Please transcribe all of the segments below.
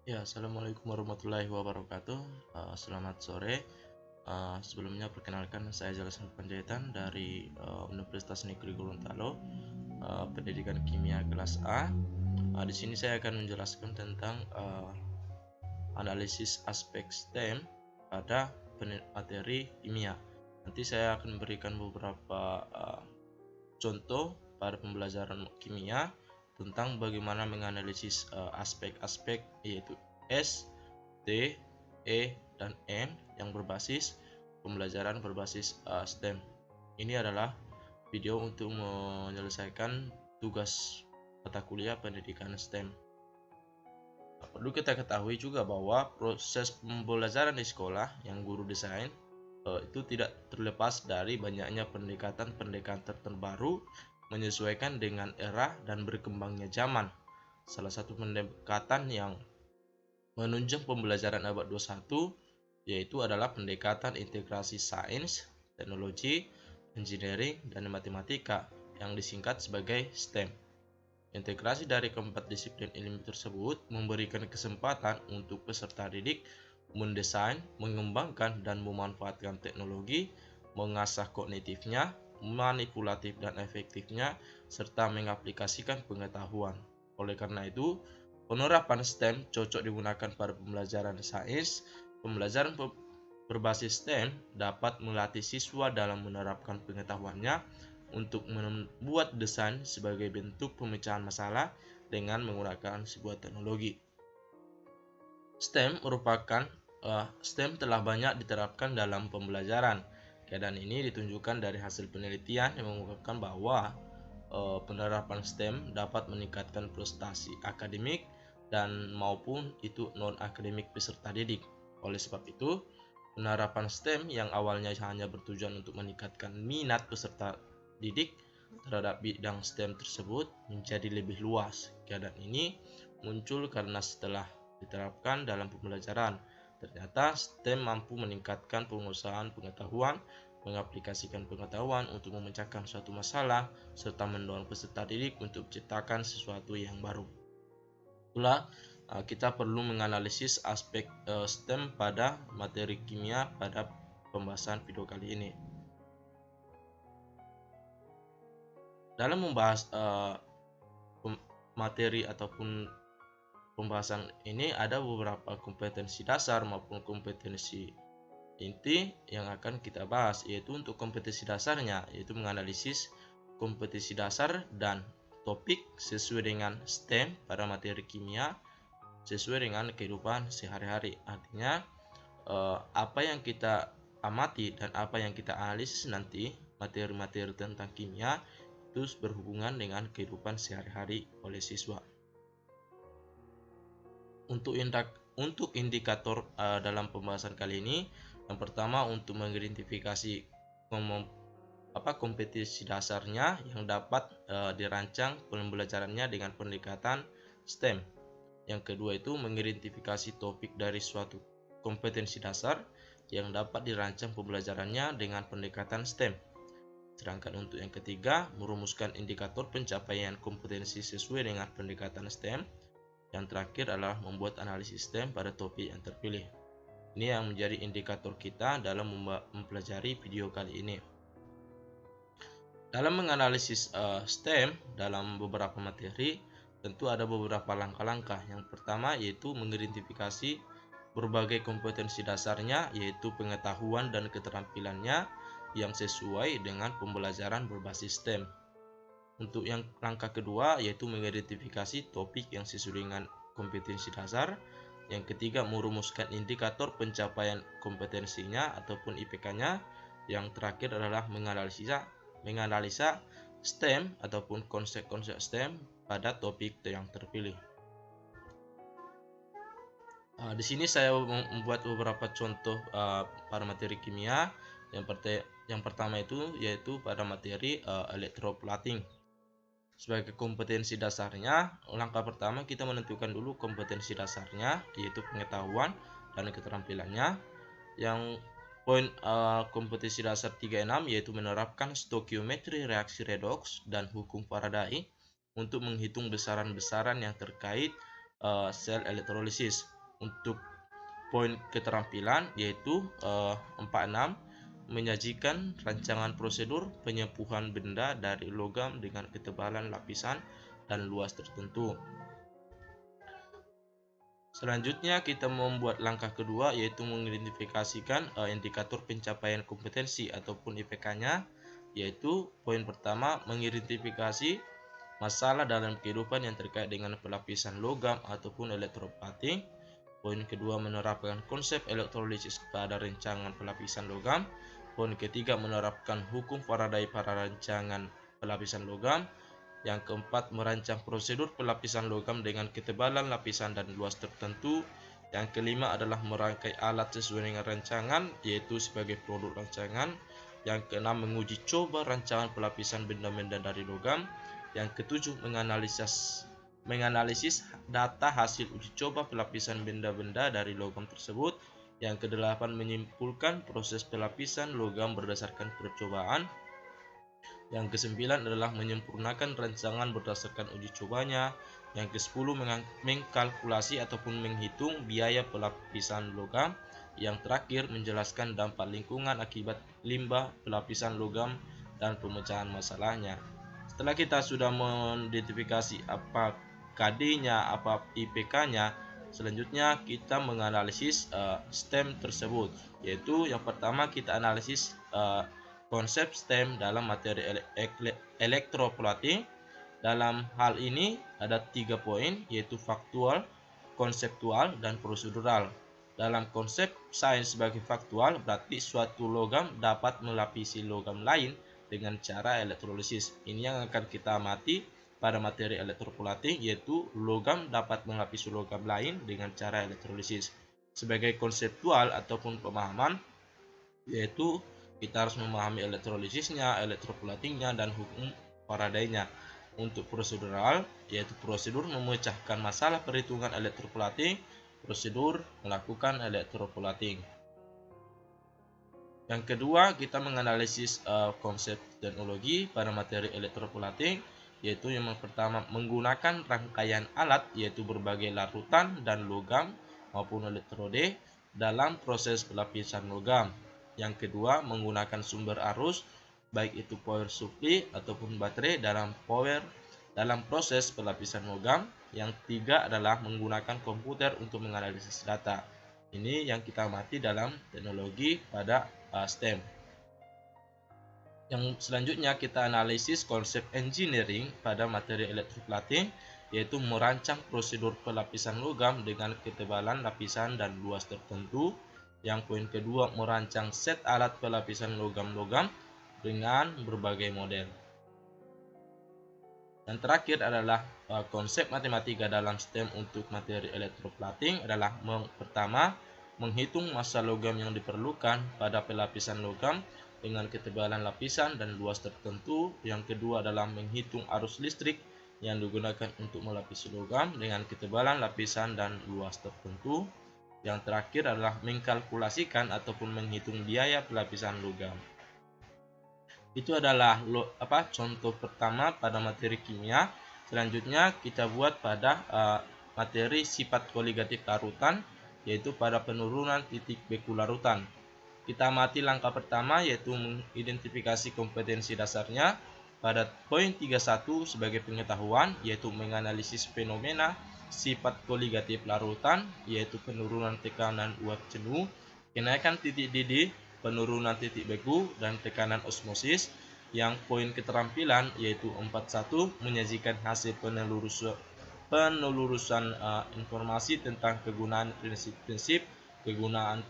Ya, assalamualaikum warahmatullahi wabarakatuh. Selamat sore. Sebelumnya perkenalkan saya Jelasan Panjaitan dari Universitas Negeri Gorontalo, pendidikan kimia kelas A. Di sini saya akan menjelaskan tentang analisis aspek STEM pada materi kimia. Nanti saya akan memberikan beberapa contoh pada pembelajaran kimia tentang bagaimana menganalisis aspek-aspek yaitu S, T, E, dan M yang berbasis pembelajaran berbasis STEM. Ini adalah video untuk menyelesaikan tugas mata kuliah pendidikan STEM. Perlu kita ketahui juga bahwa proses pembelajaran di sekolah yang guru desain itu tidak terlepas dari banyaknya pendekatan-pendekatan terbaru menyesuaikan dengan era dan berkembangnya zaman. Salah satu pendekatan yang menunjang pembelajaran abad 21 yaitu adalah pendekatan integrasi sains, teknologi, engineering, dan matematika yang disingkat sebagai STEM. Integrasi dari keempat disiplin ilmu tersebut memberikan kesempatan untuk peserta didik mendesain, mengembangkan, dan memanfaatkan teknologi, mengasah kognitifnya, manipulatif dan efektifnya, serta mengaplikasikan pengetahuan. Oleh karena itu, penerapan STEM cocok digunakan pada pembelajaran sains. Pembelajaran berbasis STEM dapat melatih siswa dalam menerapkan pengetahuannya untuk membuat desain sebagai bentuk pemecahan masalah dengan menggunakan sebuah teknologi. STEM telah banyak diterapkan dalam pembelajaran. Keadaan ini ditunjukkan dari hasil penelitian yang mengungkapkan bahwa penerapan STEM dapat meningkatkan prestasi akademik dan maupun itu non akademik peserta didik. Oleh sebab itu, penerapan STEM yang awalnya hanya bertujuan untuk meningkatkan minat peserta didik terhadap bidang STEM tersebut menjadi lebih luas. Keadaan ini muncul karena setelah diterapkan dalam pembelajaran, ternyata STEM mampu meningkatkan penguasaan pengetahuan, mengaplikasikan pengetahuan untuk memecahkan suatu masalah, serta mendorong peserta didik untuk menciptakan sesuatu yang baru. Itulah kita perlu menganalisis aspek STEM pada materi kimia pada pembahasan video kali ini. Dalam membahas materi ataupun pembahasan ini ada beberapa kompetensi dasar maupun kompetensi inti yang akan kita bahas, yaitu untuk kompetensi dasarnya yaitu menganalisis kompetensi dasar dan topik sesuai dengan STEM pada materi kimia sesuai dengan kehidupan sehari-hari. Artinya apa yang kita amati dan apa yang kita analisis nanti materi-materi tentang kimia itu berhubungan dengan kehidupan sehari-hari oleh siswa. Untuk indikator dalam pembahasan kali ini, yang pertama untuk mengidentifikasi kompetensi dasarnya yang dapat dirancang pembelajarannya dengan pendekatan STEM. Yang kedua itu mengidentifikasi topik dari suatu kompetensi dasar yang dapat dirancang pembelajarannya dengan pendekatan STEM. Sedangkan untuk yang ketiga, merumuskan indikator pencapaian kompetensi sesuai dengan pendekatan STEM. Yang terakhir adalah membuat analisis STEM pada topik yang terpilih. Ini yang menjadi indikator kita dalam mempelajari video kali ini. Dalam menganalisis STEM dalam beberapa materi, tentu ada beberapa langkah-langkah. Yang pertama yaitu mengidentifikasi berbagai kompetensi dasarnya, yaitu pengetahuan dan keterampilannya yang sesuai dengan pembelajaran berbasis STEM. Untuk yang langkah kedua yaitu mengidentifikasi topik yang sesuai dengan kompetensi dasar. Yang ketiga merumuskan indikator pencapaian kompetensinya ataupun IPK-nya. Yang terakhir adalah menganalisa STEM ataupun konsep-konsep STEM pada topik yang terpilih. Di sini saya membuat beberapa contoh pada materi kimia. Yang pertama itu yaitu pada materi electroplating. Sebagai kompetensi dasarnya, langkah pertama kita menentukan dulu kompetensi dasarnya, yaitu pengetahuan dan keterampilannya. Yang poin kompetensi dasar 36 yaitu menerapkan stokiometri reaksi redoks dan hukum Faraday untuk menghitung besaran-besaran yang terkait sel elektrolisis. Untuk poin keterampilan yaitu 46 menyajikan rancangan prosedur penyempuhan benda dari logam dengan ketebalan lapisan dan luas tertentu. Selanjutnya kita membuat langkah kedua yaitu mengidentifikasikan indikator pencapaian kompetensi ataupun IPK-nya, yaitu poin pertama mengidentifikasi masalah dalam kehidupan yang terkait dengan pelapisan logam ataupun elektroplating. Poin kedua menerapkan konsep elektrolisis pada rancangan pelapisan logam. Poin ketiga menerapkan hukum Faraday pada rancangan pelapisan logam. Yang keempat, merancang prosedur pelapisan logam dengan ketebalan lapisan dan luas tertentu. Yang kelima adalah merangkai alat sesuai dengan rancangan, yaitu sebagai produk rancangan. Yang keenam, menguji coba rancangan pelapisan benda-benda dari logam. Yang ketujuh, menganalisis data hasil uji coba pelapisan benda-benda dari logam tersebut. Yang kedelapan, menyimpulkan proses pelapisan logam berdasarkan percobaan. Yang kesembilan adalah menyempurnakan rancangan berdasarkan uji cobanya. Yang ke-10 mengkalkulasi ataupun menghitung biaya pelapisan logam. Yang terakhir menjelaskan dampak lingkungan akibat limbah pelapisan logam dan pemecahan masalahnya. Setelah kita sudah mengidentifikasi apa KD-nya, apa IPK-nya, selanjutnya kita menganalisis STEM tersebut, yaitu yang pertama kita analisis konsep STEM dalam materi elektroplating. Dalam hal ini ada 3 poin, yaitu faktual, konseptual, dan prosedural. Dalam konsep sains sebagai faktual berarti suatu logam dapat melapisi logam lain dengan cara elektrolisis. Ini yang akan kita amati pada materi elektroplating, yaitu logam dapat melapisi logam lain dengan cara elektrolisis. Sebagai konseptual ataupun pemahaman, yaitu kita harus memahami elektrolisisnya, elektroplatingnya, dan hukum Faraday-nya. Untuk prosedural, yaitu prosedur memecahkan masalah perhitungan elektroplating, prosedur melakukan elektroplating. Yang kedua, kita menganalisis konsep teknologi pada materi elektroplating, yaitu yang pertama menggunakan rangkaian alat, yaitu berbagai larutan dan logam maupun elektrode dalam proses pelapisan logam. Yang kedua, menggunakan sumber arus, baik itu power supply ataupun baterai dalam proses pelapisan logam. Yang ketiga adalah menggunakan komputer untuk menganalisis data. Ini yang kita amati dalam teknologi pada STEM. Yang selanjutnya kita analisis konsep engineering pada materi elektroplating, yaitu merancang prosedur pelapisan logam dengan ketebalan lapisan dan luas tertentu. Yang poin kedua, merancang set alat pelapisan logam-logam dengan berbagai model. Yang terakhir adalah konsep matematika dalam STEM untuk materi elektroplating adalah pertama, menghitung massa logam yang diperlukan pada pelapisan logam dengan ketebalan lapisan dan luas tertentu. Yang kedua adalah menghitung arus listrik yang digunakan untuk melapisi logam dengan ketebalan lapisan dan luas tertentu. Yang terakhir adalah mengkalkulasikan ataupun menghitung biaya pelapisan logam. Itu adalah contoh pertama pada materi kimia. Selanjutnya kita buat pada materi sifat koligatif larutan, yaitu pada penurunan titik beku larutan. Kita amati langkah pertama, yaitu mengidentifikasi kompetensi dasarnya. Pada poin 31 sebagai pengetahuan, yaitu menganalisis fenomena sifat koligatif larutan, yaitu penurunan tekanan uap jenuh, kenaikan titik didih, penurunan titik beku, dan tekanan osmosis. Yang poin keterampilan yaitu 41 menyajikan hasil penelurusan informasi tentang kegunaan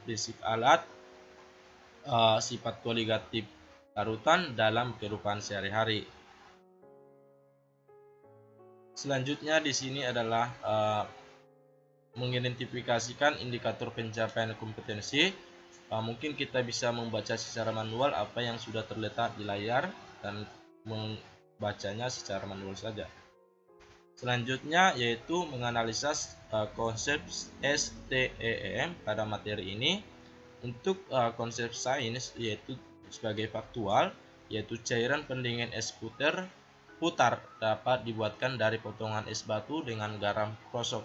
prinsip alat sifat koligatif larutan dalam kehidupan sehari-hari. Selanjutnya di sini adalah mengidentifikasikan indikator pencapaian kompetensi. Mungkin kita bisa membaca secara manual apa yang sudah terletak di layar dan membacanya secara manual saja. Selanjutnya yaitu menganalisis konsep STEM pada materi ini. Untuk konsep sains yaitu sebagai faktual, yaitu cairan pendingin es putar dapat dibuatkan dari potongan es batu dengan garam krosok.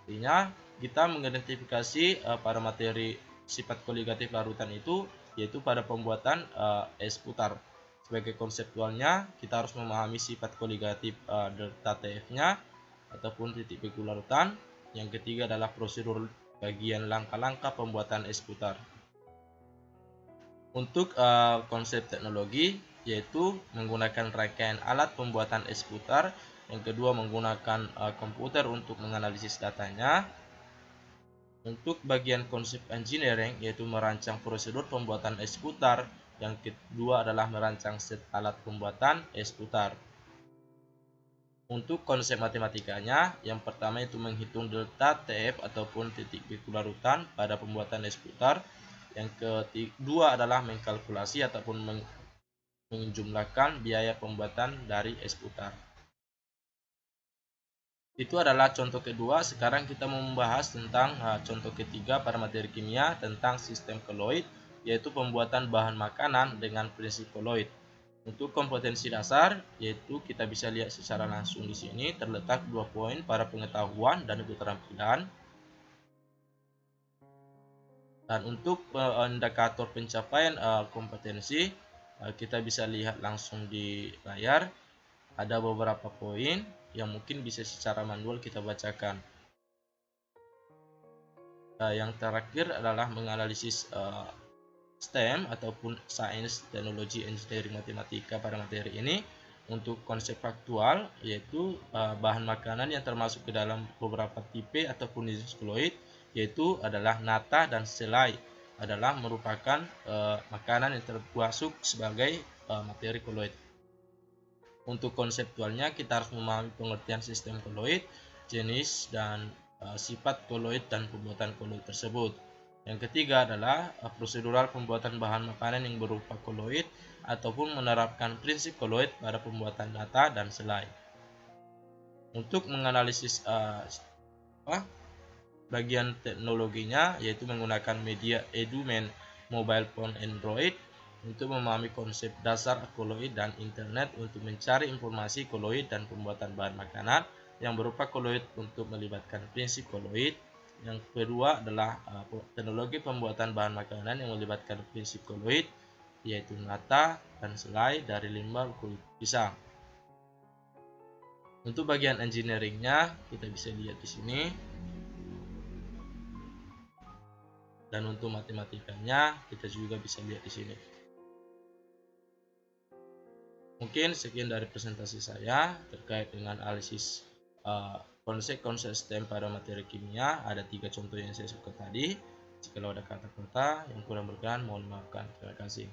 Artinya kita mengidentifikasi pada materi sifat koligatif larutan itu, yaitu pada pembuatan es putar. Sebagai konseptualnya, kita harus memahami sifat koligatif delta TF-nya ataupun titik beku larutan. Yang ketiga adalah prosedur bagian langkah-langkah pembuatan es putar. Untuk konsep teknologi, yaitu menggunakan rangkaian alat pembuatan es putar. Yang kedua, menggunakan komputer untuk menganalisis datanya. Untuk bagian konsep engineering, yaitu merancang prosedur pembuatan es putar. Yang kedua adalah merancang set alat pembuatan es putar. Untuk konsep matematikanya, yang pertama itu menghitung delta TF ataupun titik beku larutan pada pembuatan es putar. Yang kedua adalah mengkalkulasi ataupun menjumlahkan biaya pembuatan dari es putar. Itu adalah contoh kedua. Sekarang kita mau membahas tentang contoh ketiga pada materi kimia tentang sistem koloid, yaitu pembuatan bahan makanan dengan prinsip koloid. Untuk kompetensi dasar, yaitu kita bisa lihat secara langsung di sini terletak 2 poin pada pengetahuan dan keterampilan. Dan untuk indikator pencapaian kompetensi, kita bisa lihat langsung di layar. Ada beberapa poin yang mungkin bisa secara manual kita bacakan. Yang terakhir adalah menganalisis STEM ataupun Science, Teknologi, Engineering, Matematika pada materi ini. Untuk konsep faktual, yaitu bahan makanan yang termasuk ke dalam beberapa tipe ataupun jenis koloid, yaitu adalah nata dan selai, adalah merupakan makanan yang termasuk sebagai materi koloid. Untuk konseptualnya, kita harus memahami pengertian sistem koloid, jenis dan sifat koloid dan pembuatan koloid tersebut. Yang ketiga adalah prosedural pembuatan bahan makanan yang berupa koloid ataupun menerapkan prinsip koloid pada pembuatan nata dan selai. Untuk menganalisis bagian teknologinya, yaitu menggunakan media edumen mobile phone Android untuk memahami konsep dasar koloid dan internet untuk mencari informasi koloid dan pembuatan bahan makanan yang berupa koloid untuk melibatkan prinsip koloid. Yang kedua adalah teknologi pembuatan bahan makanan yang melibatkan prinsip koloid, yaitu nata dan selai dari limbah kulit pisang. Untuk bagian engineeringnya, kita bisa lihat di sini. Dan untuk matematikanya kita juga bisa lihat di sini. Mungkin sekian dari presentasi saya terkait dengan analisis konsep-konsep STEM pada materi kimia. Ada 3 contoh yang saya sebutkan tadi. Jika ada kata-kata yang kurang berkenan, mohon maafkan. Terima kasih.